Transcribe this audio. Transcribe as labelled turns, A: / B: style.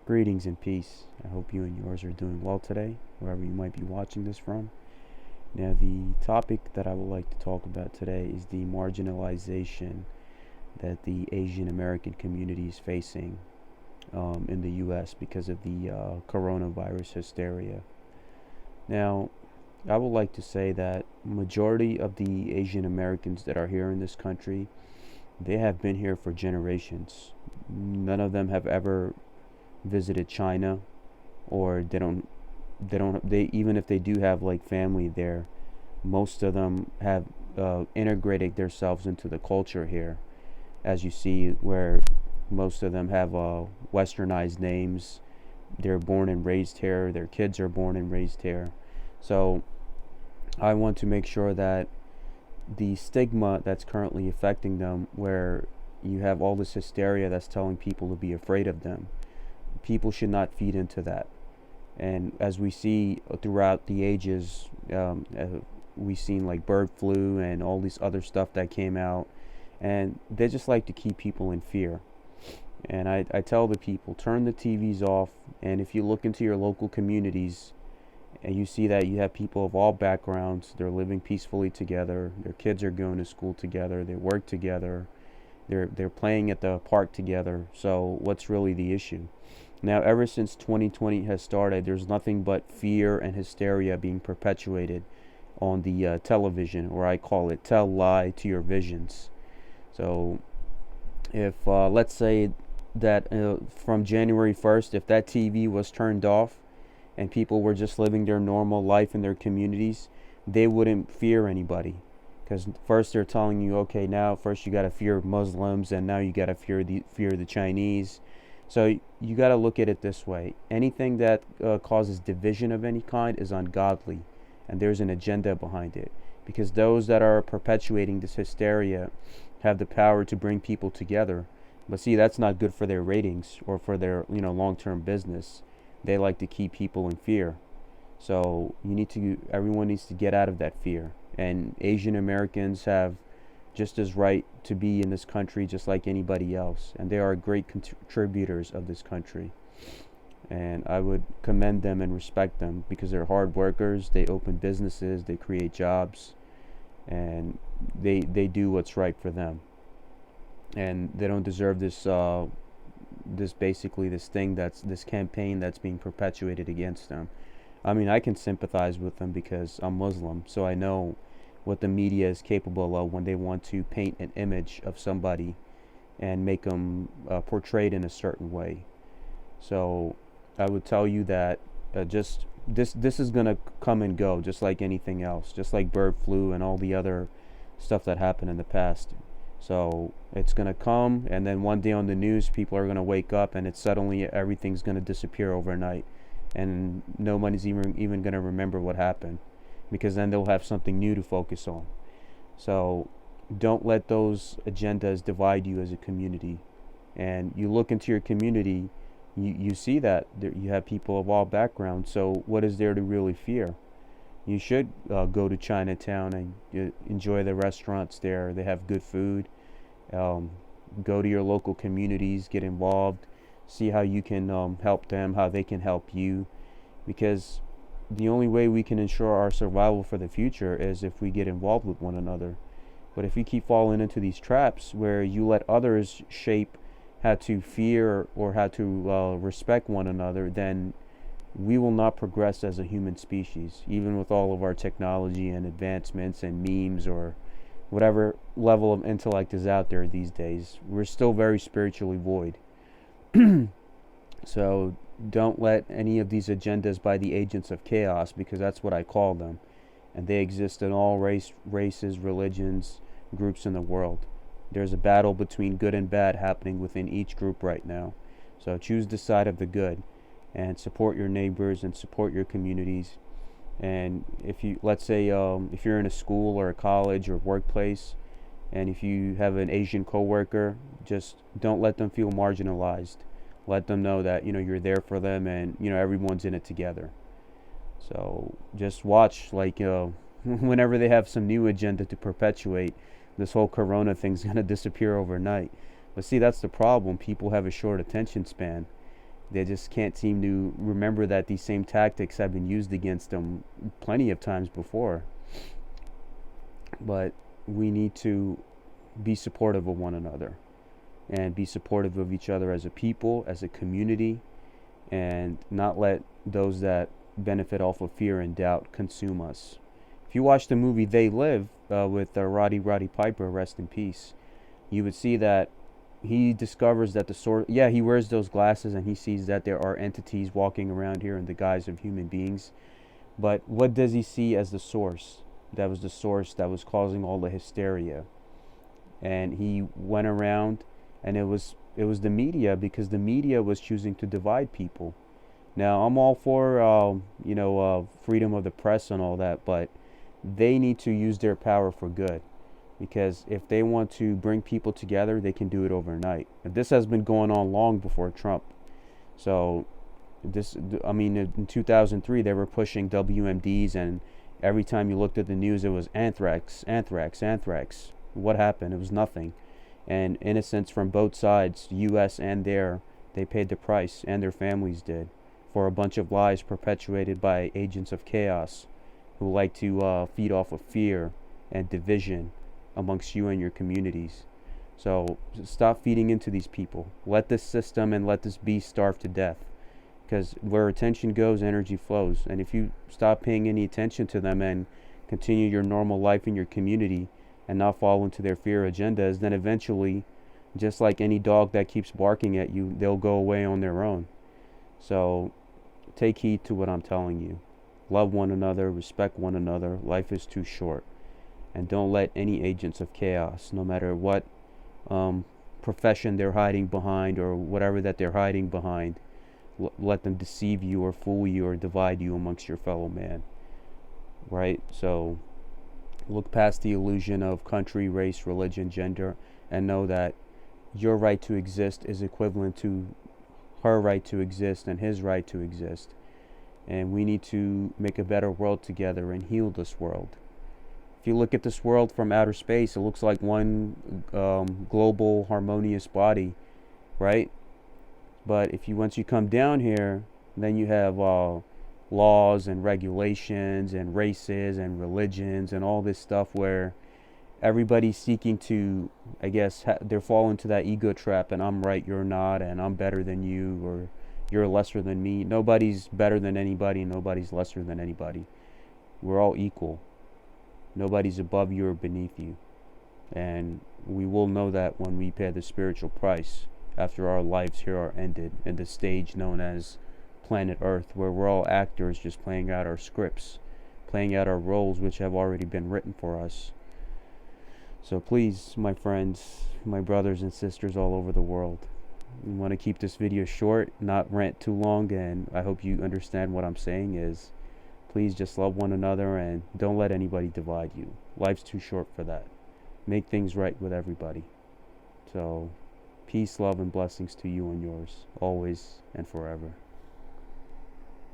A: Greetings and peace. I hope you and yours are doing well today, wherever you might be watching this from. Now, the topic that I would like to talk about today is the marginalization that the Asian American community is facing in the U.S. because of the coronavirus hysteria. Now, I would like to say that majority of the Asian Americans that are here in this country, they have been here for generations. None of them have ever visited China, or they even if they do have like family there, most of them have integrated themselves into the culture here, as you see, where most of them have westernized names. They're born and raised here, their kids are born and raised here. So I want to make sure that the stigma that's currently affecting them, where you have all this hysteria that's telling people to be afraid of them, people should not feed into that. And as we see throughout the ages, we've seen like bird flu and all these other stuff that came out, and they just like to keep people in fear. And I tell the people, turn the TVs off, and if you look into your local communities and you see that you have people of all backgrounds, they're living peacefully together, their kids are going to school together, they work together, they're playing at the park together. So what's really the issue? Now, ever since 2020 has started, there's nothing but fear and hysteria being perpetuated on the television, or I call it tell lie to your visions. So if let's say that from January 1st, if that TV was turned off and people were just living their normal life in their communities, they wouldn't fear anybody. Because first they're telling you, okay, now first you got to fear Muslims, and now you got to fear the Chinese. So you got to look at it this way. Anything that causes division of any kind is ungodly, and there's an agenda behind it. Because those that are perpetuating this hysteria have the power to bring people together. But see, that's not good for their ratings or for their long-term business. They like to keep people in fear. So everyone needs to get out of that fear. And Asian Americans have just as right to be in this country just like anybody else, and they are great contributors of this country, and I would commend them and respect them because they're hard workers. They open businesses, they create jobs, and they do what's right for them, and they don't deserve this thing, that's this campaign that's being perpetuated against them. I mean, I can sympathize with them because I'm Muslim, so I know what the media is capable of when they want to paint an image of somebody and make them portrayed in a certain way. So I would tell you that just this is gonna come and go, just like anything else, just like bird flu and all the other stuff that happened in the past. So it's gonna come, and then one day on the news, people are gonna wake up, and it's suddenly everything's gonna disappear overnight, and nobody's even gonna remember what happened, because then they'll have something new to focus on. So don't let those agendas divide you as a community. And you look into your community, you see that you have people of all backgrounds. So what is there to really fear? You should go to Chinatown and enjoy the restaurants there. They have good food. Go to your local communities, get involved, see how you can help them, how they can help you, because the only way we can ensure our survival for the future is if we get involved with one another. But if you keep falling into these traps where you let others shape how to fear or how to respect one another, then we will not progress as a human species, even with all of our technology and advancements and memes or whatever level of intellect is out there these days. We're still very spiritually void. So don't let any of these agendas by the agents of chaos, because that's what I call them, and they exist in all races, religions, groups in the world. There's a battle between good and bad happening within each group right now. So choose the side of the good and support your neighbors and support your communities. And if you, let's say, if you're in a school or a college or workplace, and if you have an Asian coworker, just don't let them feel marginalized. Let them know that you're there for them, and everyone's in it together. So just watch, like whenever they have some new agenda to perpetuate, this whole corona thing's gonna disappear overnight. But see, that's the problem. People have a short attention span, They just can't seem to remember that these same tactics have been used against them plenty of times before. But we need to be supportive of one another and be supportive of each other as a people, as a community, and not let those that benefit off of fear and doubt consume us. If you watch the movie They Live with Roddy Piper, rest in peace, you would see that he discovers that the source, yeah, he wears those glasses and he sees that there are entities walking around here in the guise of human beings. But what does he see as the source? That was the source that was causing all the hysteria. And he went around, and it was the media, because the media was choosing to divide people. Now I'm all for freedom of the press and all that, but they need to use their power for good, because if they want to bring people together, they can do it overnight. And this has been going on long before Trump. So in 2003 they were pushing WMDs, and every time you looked at the news it was anthrax, anthrax, anthrax. What happened? It was nothing. And innocents from both sides, US and there, they paid the price, and their families did, for a bunch of lies perpetuated by agents of chaos who like to feed off of fear and division amongst you and your communities. So stop feeding into these people. Let this system and let this beast starve to death, because where attention goes, energy flows. And if you stop paying any attention to them and continue your normal life in your community and not fall into their fear agendas, then eventually, just like any dog that keeps barking at you, they'll go away on their own. So take heed to what I'm telling you. Love one another, respect one another. Life is too short. And don't let any agents of chaos, no matter what profession they're hiding behind or whatever that they're hiding behind, let them deceive you or fool you or divide you amongst your fellow man. Right? So look past the illusion of country, race, religion, gender, and know that your right to exist is equivalent to her right to exist and his right to exist. And we need to make a better world together and heal this world. If you look at this world from outer space, it looks like one global harmonious body, right? But once you come down here, then you have laws and regulations and races and religions and all this stuff where everybody's seeking to, I guess, they're falling into that ego trap, and I'm right, you're not, and I'm better than you, or you're lesser than me. Nobody's better than anybody, and nobody's lesser than anybody. We're all equal. Nobody's above you or beneath you. And we will know that when we pay the spiritual price after our lives here are ended in the stage known as planet Earth, where we're all actors just playing out our scripts, playing out our roles which have already been written for us. So please, my friends, my brothers and sisters all over the world, I want to keep this video short, not rant too long, and I hope you understand what I'm saying is, please just love one another and don't let anybody divide you. Life's too short for that. Make things right with everybody. So peace, love, and blessings to you and yours, always and forever.